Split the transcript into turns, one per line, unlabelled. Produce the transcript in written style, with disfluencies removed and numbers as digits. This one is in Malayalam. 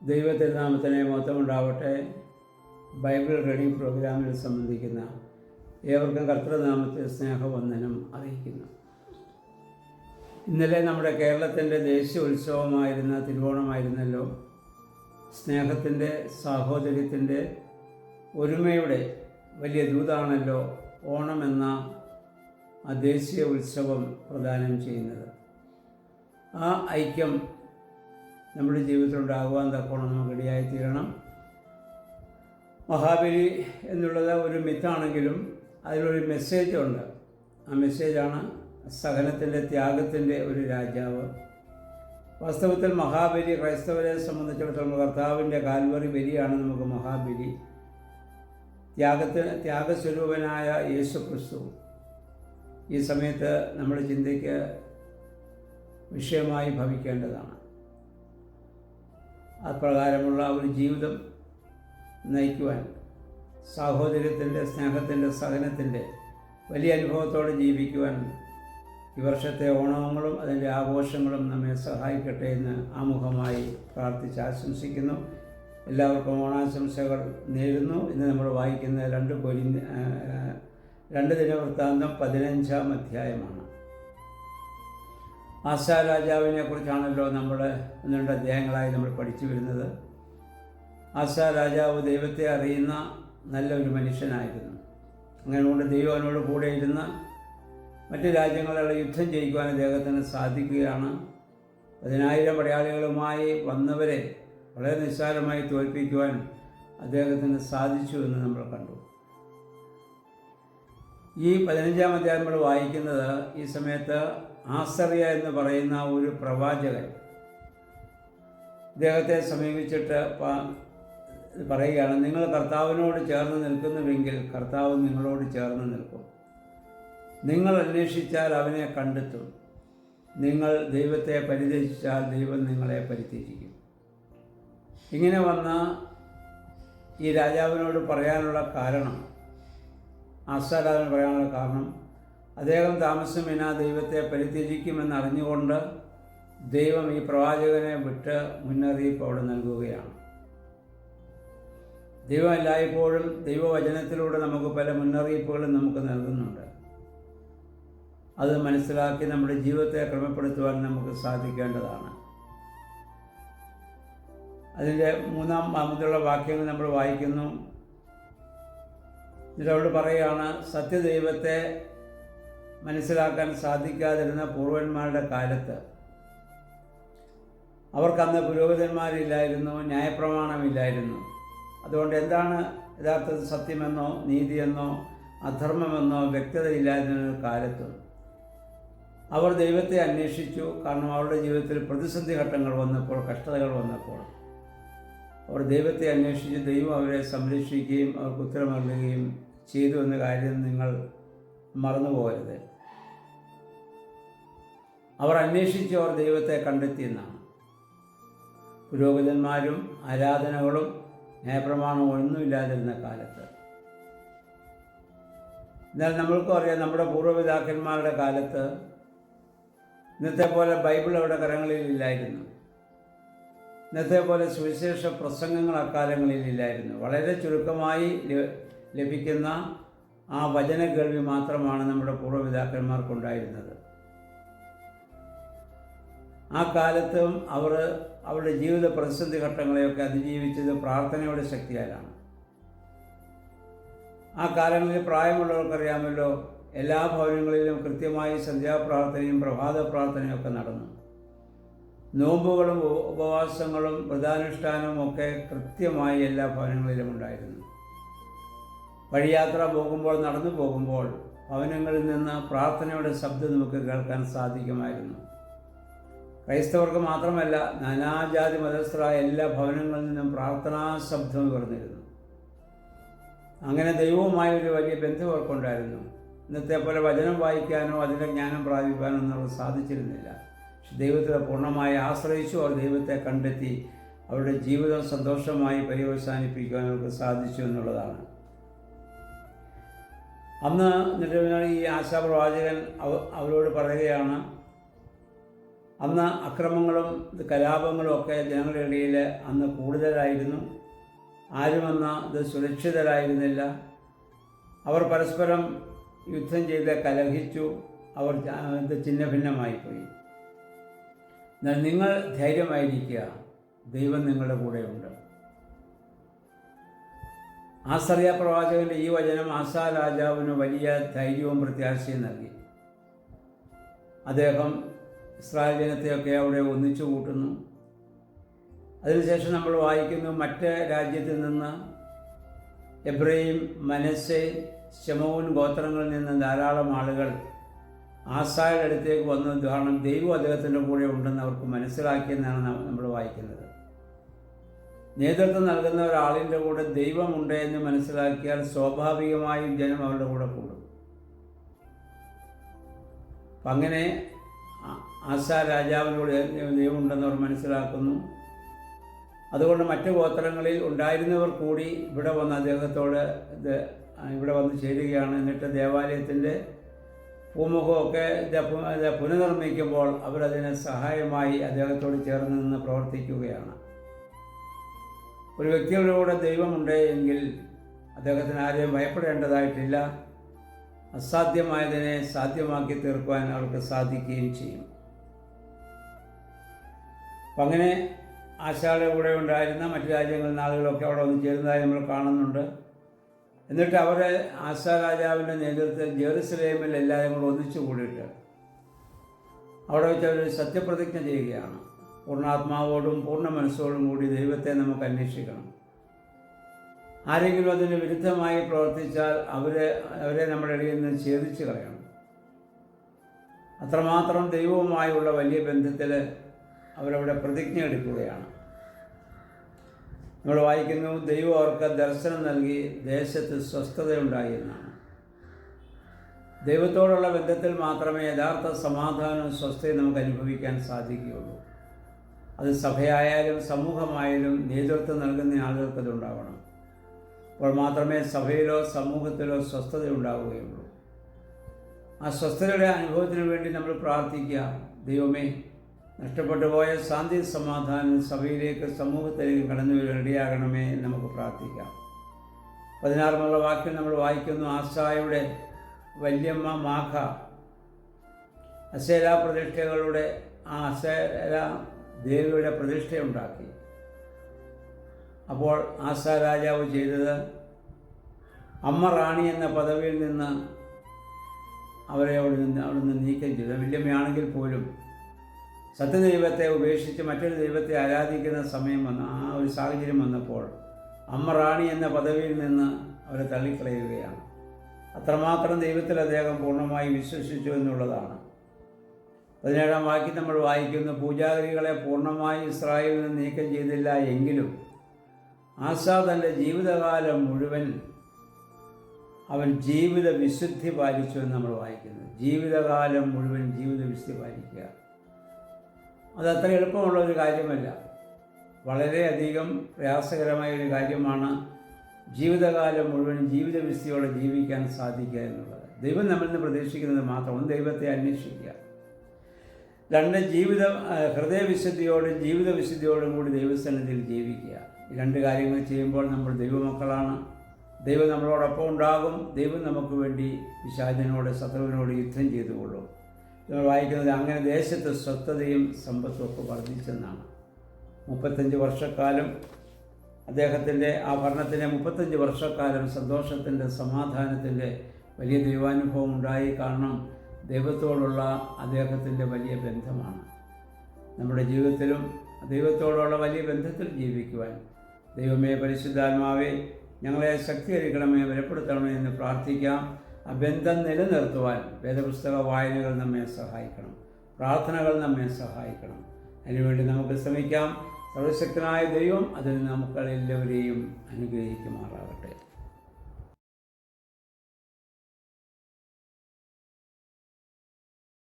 ദൈവത്തിരുനാമത്തിന് മഹത്വമുണ്ടാവട്ടെ. ബൈബിൾ റീഡിംഗ് പ്രോഗ്രാമിൽ സംബന്ധിക്കുന്ന ഏവർക്കും കർത്തൃനാമത്തിൽ സ്നേഹവന്ദനം അറിയിക്കുന്നു. ഇന്നലെ നമ്മുടെ കേരളത്തിൻ്റെ ദേശീയ ഉത്സവമായിരുന്ന തിരുവോണമായിരുന്നല്ലോ. സ്നേഹത്തിൻ്റെ, സാഹോദര്യത്തിൻ്റെ, ഒരുമയുടെ വലിയ ദൂതാണല്ലോ ഓണം എന്ന ആ ദേശീയ ഉത്സവം പ്രദാനം ചെയ്യുന്നത്. ആ ഐക്യം നമ്മുടെ ജീവിതത്തിലുണ്ടാകുവാൻ തക്കോണം നമുക്ക് ഇടയായിത്തീരണം. മഹാബലി എന്നുള്ളത് ഒരു മിത്താണെങ്കിലും അതിലൊരു മെസ്സേജ് ഉണ്ട്. ആ മെസ്സേജാണ് സഹനത്തിൻ്റെ, ത്യാഗത്തിൻ്റെ ഒരു രാജാവ്. വാസ്തവത്തിൽ മഹാബലി ക്രൈസ്തവരെ സംബന്ധിച്ചിടത്തോളം കർത്താവിൻ്റെ കാൽവറി ബലിയാണ് നമുക്ക് മഹാബലി. ത്യാഗസ്വരൂപനായ യേശു ക്രിസ്തു ഈ സമയത്ത് നമ്മുടെ ചിന്തയ്ക്ക് വിഷയമായി ഭവിക്കേണ്ടതാണ്. അപ്രകാരമുള്ള ഒരു ജീവിതം നയിക്കുവാൻ, സാഹോദര്യത്തിൻ്റെ, സ്നേഹത്തിൻ്റെ, സഹനത്തിൻ്റെ വലിയ അനുഭവത്തോടെ ജീവിക്കുവാൻ ഈ വർഷത്തെ ഓണങ്ങളും അതിൻ്റെ ആഘോഷങ്ങളും നമ്മെ സഹായിക്കട്ടെ എന്ന് ആമുഖമായി പ്രാർത്ഥിച്ച് ആശംസിക്കുന്നു. എല്ലാവർക്കും ഓണാശംസകൾ നേരുന്നു. ഇന്ന് നമ്മൾ വായിക്കുന്ന 2 ദിനവൃത്താന്തം 15-ാം അധ്യായമാണ്. ആസാ രാജാവിനെ കുറിച്ചാണല്ലോ നമ്മൾ 1-2 അധ്യായങ്ങളായി നമ്മൾ പഠിച്ചു വരുന്നത്. ആസാ രാജാവ് ദൈവത്തെ അറിയുന്ന നല്ലൊരു മനുഷ്യനായിരുന്നു. അങ്ങനെ കൊണ്ട് ദൈവം അവനോട് കൂടെ ഇരുന്ന് മറ്റ് രാജ്യങ്ങളുള്ള യുദ്ധം ജയിക്കുവാൻ അദ്ദേഹത്തിന് സാധിക്കുകയാണ്. 10,000 പടയാളികളുമായി വന്നവരെ വളരെ നിസ്സാരമായി തോൽപ്പിക്കുവാൻ അദ്ദേഹത്തിന് സാധിച്ചു എന്ന് നമ്മൾ കണ്ടു. ഈ 15-ാം അധ്യായം നമ്മൾ വായിക്കുന്നത് ഈ സമയത്ത് ആസറിയ എന്ന് പറയുന്ന ഒരു പ്രവാചകൻ ഇദ്ദേഹത്തെ സമീപിച്ചിട്ട് പറയുകയാണ്, നിങ്ങൾ കർത്താവിനോട് ചേർന്ന് നിൽക്കുന്നുവെങ്കിൽ കർത്താവ് നിങ്ങളോട് ചേർന്ന് നിൽക്കും. നിങ്ങൾ അന്വേഷിച്ചാൽ അവനെ കണ്ടെത്തും. നിങ്ങൾ ദൈവത്തെ പരിത്യജിച്ചാൽ ദൈവം നിങ്ങളെ പരിത്യജിക്കും. ഇങ്ങനെ വന്ന ഈ രാജാവിനോട് പറയാനുള്ള കാരണം, ആസാരാവിന് പറയാനുള്ള കാരണം, അദ്ദേഹം താമസമിന ദൈവത്തെ പരിത്യജിക്കുമെന്ന് അറിഞ്ഞുകൊണ്ട് ദൈവം ഈ പ്രവാചകനെ വിട്ട് മുന്നറിയിപ്പ് അവിടെ നൽകുകയാണ്. ദൈവം എല്ലായ്പ്പോഴും ദൈവവചനത്തിലൂടെ നമുക്ക് പല മുന്നറിയിപ്പുകളും നമുക്ക് നൽകുന്നുണ്ട്. അത് മനസ്സിലാക്കി നമ്മുടെ ജീവിതത്തെ ക്രമപ്പെടുത്തുവാൻ നമുക്ക് സാധിക്കേണ്ടതാണ്. അതിൻ്റെ 3-ാമതുള്ള വാക്യങ്ങൾ നമ്മൾ വായിക്കുന്നു. ഇതിലവിടെ പറയുകയാണ്, സത്യദൈവത്തെ മനസ്സിലാക്കാൻ സാധിക്കാതിരുന്ന പൂർവന്മാരുടെ കാലത്ത് അവർക്കന്ന് പുരോഹിതന്മാരില്ലായിരുന്നു, ന്യായപ്രമാണമില്ലായിരുന്നു. അതുകൊണ്ട് എന്താണ് യഥാർത്ഥത്തിൽ സത്യമെന്നോ നീതിയെന്നോ അധർമ്മമെന്നോ വ്യക്തതയില്ലാതിരുന്ന കാലത്തും അവർ ദൈവത്തെ അന്വേഷിച്ചു. കാരണം അവരുടെ ജീവിതത്തിൽ പ്രതിസന്ധി ഘട്ടങ്ങൾ വന്നപ്പോൾ, കഷ്ടതകൾ വന്നപ്പോൾ അവർ ദൈവത്തെ അന്വേഷിച്ച് ദൈവം അവരെ സംരക്ഷിക്കുകയും അവർക്ക് ഉത്തരമരുളുകയും ചെയ്തു എന്ന കാര്യം നിങ്ങൾ മറന്നുപോകരുത്. അവർ അന്വേഷിച്ച് അവർ ദൈവത്തെ കണ്ടെത്തിയെന്നാണ്. പുരോഹിതന്മാരും ആരാധനകളും ന്യായപ്രമാണവും ഒന്നുമില്ലാതിരുന്ന കാലത്ത്. എന്നാൽ നമ്മൾക്കും അറിയാം, നമ്മുടെ പൂർവ്വപിതാക്കന്മാരുടെ കാലത്ത് ഇന്നത്തെ പോലെ ബൈബിൾ അവരുടെ കരങ്ങളിലില്ലായിരുന്നു. ഇന്നത്തെ പോലെ സുവിശേഷ പ്രസംഗങ്ങൾ അക്കാലങ്ങളിലില്ലായിരുന്നു. വളരെ ചുരുക്കമായി ലഭിക്കുന്ന ആ വചന കേൾവി മാത്രമാണ് നമ്മുടെ പൂർവ്വപിതാക്കന്മാർക്കുണ്ടായിരുന്നത്. ആ കാലത്തും അവർ അവരുടെ ജീവിത പ്രതിസന്ധി ഘട്ടങ്ങളെയൊക്കെ അതിജീവിച്ചത് പ്രാർത്ഥനയുടെ ശക്തിയാലാണ്. ആ കാലങ്ങളിൽ പ്രായമുള്ളവർക്കറിയാമല്ലോ, എല്ലാ ഭവനങ്ങളിലും കൃത്യമായി സന്ധ്യാപ്രാർത്ഥനയും പ്രഭാത പ്രാർത്ഥനയും ഒക്കെ നടന്നു. നോമ്പുകളും ഉപവാസങ്ങളും വ്രതാനുഷ്ഠാനവും ഒക്കെ കൃത്യമായി എല്ലാ ഭവനങ്ങളിലും ഉണ്ടായിരുന്നു. വഴിയാത്ര പോകുമ്പോൾ, നടന്നു പോകുമ്പോൾ ഭവനങ്ങളിൽ നിന്ന് പ്രാർത്ഥനയുടെ ശബ്ദം നമുക്ക് കേൾക്കാൻ സാധിക്കുമായിരുന്നു. ക്രൈസ്തവർക്ക് മാത്രമല്ല, നാനാജാതി മതസ്ഥരായ എല്ലാ ഭവനങ്ങളിൽ നിന്നും പ്രാർത്ഥനാ ശബ്ദം ഉയർന്നിരുന്നു. അങ്ങനെ ദൈവവുമായൊരു വലിയ ബന്ധം അവർക്കുണ്ടായിരുന്നു. ഇന്നത്തെ പോലെ വചനം വായിക്കാനോ അതിൻ്റെ ജ്ഞാനം പ്രാപിക്കാനോ ഒന്നും അവർക്ക് സാധിച്ചിരുന്നില്ല. പക്ഷെ ദൈവത്തെ പൂർണ്ണമായി ആശ്രയിച്ചു. അവർ ദൈവത്തെ കണ്ടെത്തി അവരുടെ ജീവിതം സന്തോഷമായി പര്യവസാനിപ്പിക്കുവാൻ അവർക്ക് സാധിച്ചു എന്നുള്ളതാണ്. അന്ന് എന്നിട്ട് ഈ ആശാപ്രവാചകൻ അവരോട് പറയുകയാണ്, അന്ന് അക്രമങ്ങളും കലാപങ്ങളും ഒക്കെ ജനങ്ങളുടെ ഇടയിൽ അന്ന് കൂടുതലായിരുന്നു. ആരും അന്ന് ഇത് സുരക്ഷിതരായിരുന്നില്ല. അവർ പരസ്പരം യുദ്ധം ചെയ്ത് കലഹിച്ചു. അവർ ഇത് ഛിന്നഭിന്നമായിപ്പോയി. എന്നാൽ നിങ്ങൾ ധൈര്യമായിരിക്കുക, ദൈവം നിങ്ങളുടെ കൂടെയുണ്ട്. ആസറിയ പ്രവാചകൻ്റെ ഈ വചനം ആസാ രാജാവിന് വലിയ ധൈര്യവും പ്രത്യാശയും നൽകി. അദ്ദേഹം ഇസ്രായേൽ ജനത്തെയൊക്കെ അവിടെ ഒന്നിച്ചു കൂട്ടുന്നു. അതിനുശേഷം നമ്മൾ വായിക്കുന്നു, മറ്റ് രാജ്യത്തിൽ നിന്ന് എബ്രയീം, മനശ്ശെ, ശെമോൻ ഗോത്രങ്ങളിൽ നിന്ന് ധാരാളം ആളുകൾ ആസായുടെ അടുത്തേക്ക് വന്നത് കാരണം ദൈവം അദ്ദേഹത്തിൻ്റെ കൂടെ ഉണ്ടെന്ന് അവർക്ക് മനസ്സിലാക്കിയെന്നാണ് നമ്മൾ വായിക്കുന്നത്. നേതൃത്വം നൽകുന്ന ഒരാളിൻ്റെ കൂടെ ദൈവമുണ്ട് എന്ന് മനസ്സിലാക്കിയാൽ സ്വാഭാവികമായും ജനം അവരുടെ കൂടെ കൂടും. അപ്പം അങ്ങനെ ആസാ രാജാവിനോട് ദൈവമുണ്ടെന്ന് അവർ മനസ്സിലാക്കുന്നു. അതുകൊണ്ട് മറ്റ് ഗോത്രങ്ങളിൽ ഉണ്ടായിരുന്നവർ കൂടി ഇവിടെ വന്ന് അദ്ദേഹത്തോട് ഇവിടെ വന്ന് ചേരുകയാണ്. എന്നിട്ട് ദേവാലയത്തിൻ്റെ പൂമുഖമൊക്കെ പുനർനിർമ്മിക്കുമ്പോൾ അവരതിന് സഹായമായി അദ്ദേഹത്തോട് ചേർന്ന് നിന്ന് പ്രവർത്തിക്കുകയാണ്. ഒരു വ്യക്തിയുടെ കൂടെ ദൈവമുണ്ട് എങ്കിൽ അദ്ദേഹത്തിന് ആരെയും ഭയപ്പെടേണ്ടതായിട്ടില്ല. അസാധ്യമായതിനെ സാധ്യമാക്കി തീർക്കുവാൻ അവർക്ക് സാധിക്കുകയും ചെയ്യും. അപ്പം അങ്ങനെ ആശായുടെ കൂടെ ഉണ്ടായിരുന്ന മറ്റു രാജ്യങ്ങളിൽ നിന്ന് ആളുകളൊക്കെ അവിടെ വന്ന് ചേരുന്നതായി നമ്മൾ കാണുന്നുണ്ട്. എന്നിട്ട് അവർ ആസാ രാജാവിൻ്റെ നേതൃത്വത്തിൽ ജെറുസലേമിൽ എല്ലാവരും കൂടെ ഒന്നിച്ചു കൂടിയിട്ട് അവിടെ വെച്ച് അവർ സത്യപ്രതിജ്ഞ ചെയ്യുകയാണ്. പൂർണ്ണാത്മാവോടും പൂർണ്ണ മനസ്സോടും കൂടി ദൈവത്തെ നമുക്ക് അന്വേഷിക്കണം. ആരെങ്കിലും അതിന് വിരുദ്ധമായി പ്രവർത്തിച്ചാൽ അവരെ നമ്മുടെ ഇടയിൽ നിന്ന് ഛേദിച്ച് കളയണം. അത്രമാത്രം ദൈവവുമായുള്ള വലിയ ബന്ധത്തിൽ അവരവിടെ പ്രതിജ്ഞ എടുക്കുകയാണ്. നമ്മൾ വായിക്കുന്നു, ദൈവം അവർക്ക് ദർശനം നൽകി ദേശത്ത് സ്വസ്ഥതയുണ്ടായി എന്നാണ്. ദൈവത്തോടുള്ള ബന്ധത്തിൽ മാത്രമേ യഥാർത്ഥ സമാധാനവും സ്വസ്ഥതയും നമുക്ക് അനുഭവിക്കാൻ സാധിക്കുകയുള്ളൂ. അത് സഭയായാലും സമൂഹമായാലും നേതൃത്വം നൽകുന്ന ആളുകൾക്കതുണ്ടാവണം. അപ്പോൾ മാത്രമേ സഭയിലോ സമൂഹത്തിലോ സ്വസ്ഥത ഉണ്ടാവുകയുള്ളൂ. ആ സ്വസ്ഥതയുടെ അനുഭവത്തിന് വേണ്ടി നമ്മൾ പ്രാർത്ഥിക്കുക. ദൈവമേ, നഷ്ടപ്പെട്ടു പോയ ശാന്തി സമാധാനം സഭയിലേക്ക് സമൂഹത്തിലേക്ക് കടന്നു റെഡിയാകണമേ എന്ന് നമുക്ക് പ്രാർത്ഥിക്കാം. 16 വാക്യം നമ്മൾ വായിക്കുന്നു, ആസായുടെ വല്യമ്മ മാഖ അസേര പ്രതിഷ്ഠകളുടെ ആ അസേര ദേവിയുടെ പ്രതിഷ്ഠയുണ്ടാക്കി. അപ്പോൾ ആസാ രാജാവ് ചെയ്തത്, അമ്മ റാണി എന്ന പദവിയിൽ നിന്ന് അവരെ അവിടുന്ന് നീക്കം ചെയ്തു. വല്യമ്മയാണെങ്കിൽ പോലും സത്യദൈവത്തെ ഉപേക്ഷിച്ച് മറ്റൊരു ദൈവത്തെ ആരാധിക്കുന്ന സമയം വന്ന ആ ഒരു സാഹചര്യം വന്നപ്പോൾ അമ്മ റാണി എന്ന പദവിയിൽ നിന്ന് അവരെ തള്ളിക്കളയുകയാണ്. അത്രമാത്രം ദൈവത്തിൽ അദ്ദേഹം പൂർണ്ണമായി വിശ്വസിച്ചു എന്നുള്ളതാണ്. 17 വാക്യം നമ്മൾ വായിക്കുന്നു, പൂജാരികളെ പൂർണ്ണമായി ഇസ്രായേലിൽ നിന്ന് നീക്കം ചെയ്തില്ല എങ്കിലും ആസാ തൻ്റെ ജീവിതകാലം മുഴുവൻ അവൻ ജീവിത വിശുദ്ധി പാലിച്ചു എന്ന് നമ്മൾ വായിക്കുന്നു. ജീവിതകാലം മുഴുവൻ ജീവിത വിശുദ്ധി പാലിക്കുക അത് അത്ര എളുപ്പമുള്ള ഒരു കാര്യമല്ല. വളരെയധികം പ്രയാസകരമായ ഒരു കാര്യമാണ് ജീവിതകാലം മുഴുവൻ ജീവിത വിശുദ്ധിയോടെ ജീവിക്കാൻ സാധിക്കുക എന്നുള്ളത്. ദൈവം നമ്മളിൽ നിന്ന് പ്രതീക്ഷിക്കുന്നത് മാത്രം ദൈവത്തെ അന്വേഷിക്കുക. 2 ഹൃദയവിശുദ്ധിയോടും ജീവിത വിശുദ്ധിയോടും കൂടി ദൈവസന്നിധിയിൽ ജീവിക്കുക. ഈ 2 കാര്യങ്ങൾ ചെയ്യുമ്പോൾ നമ്മൾ ദൈവമക്കളാണ്. ദൈവം നമ്മളോടൊപ്പം ഉണ്ടാകും. ദൈവം നമുക്ക് വേണ്ടി പിശാചിനോട് ശത്രുവിനോട് യുദ്ധം ചെയ്തുകൊള്ളും. നമ്മൾ വായിക്കുന്നത് അങ്ങനെ ദേശത്ത് സ്വസ്ഥതയും സമ്പത്തും ഒക്കെ വർദ്ധിച്ചെന്നാണ്. 35 വർഷക്കാലം അദ്ദേഹത്തിൻ്റെ ആ ഭരണത്തിൻ്റെ 35 വർഷക്കാലം സന്തോഷത്തിൻ്റെ സമാധാനത്തിൻ്റെ വലിയ ദൈവാനുഭവം ഉണ്ടായി. കാരണം ദൈവത്തോടുള്ള അദ്ദേഹത്തിൻ്റെ വലിയ ബന്ധമാണ്. നമ്മുടെ ജീവിതത്തിലും ദൈവത്തോടുള്ള വലിയ ബന്ധത്തിൽ ജീവിക്കുവാൻ ദൈവമേ, പരിശുദ്ധാത്മാവേ, ഞങ്ങളെ ശക്തീകരിക്കണമേ, ബലപ്പെടുത്തണമേ എന്ന് പ്രാർത്ഥിക്കാം. ആ ബന്ധം നിലനിർത്തുവാൻ വേദപുസ്തക വായനകൾ നമ്മെ സഹായിക്കണം, പ്രാർത്ഥനകൾ നമ്മെ സഹായിക്കണം. അതിനുവേണ്ടി നമുക്ക് ശ്രമിക്കാം. സർവശക്തനായ ദൈവം അതിന് നമുക്കെല്ലാവരെയും അനുഗ്രഹിക്കുമാറാകട്ടെ.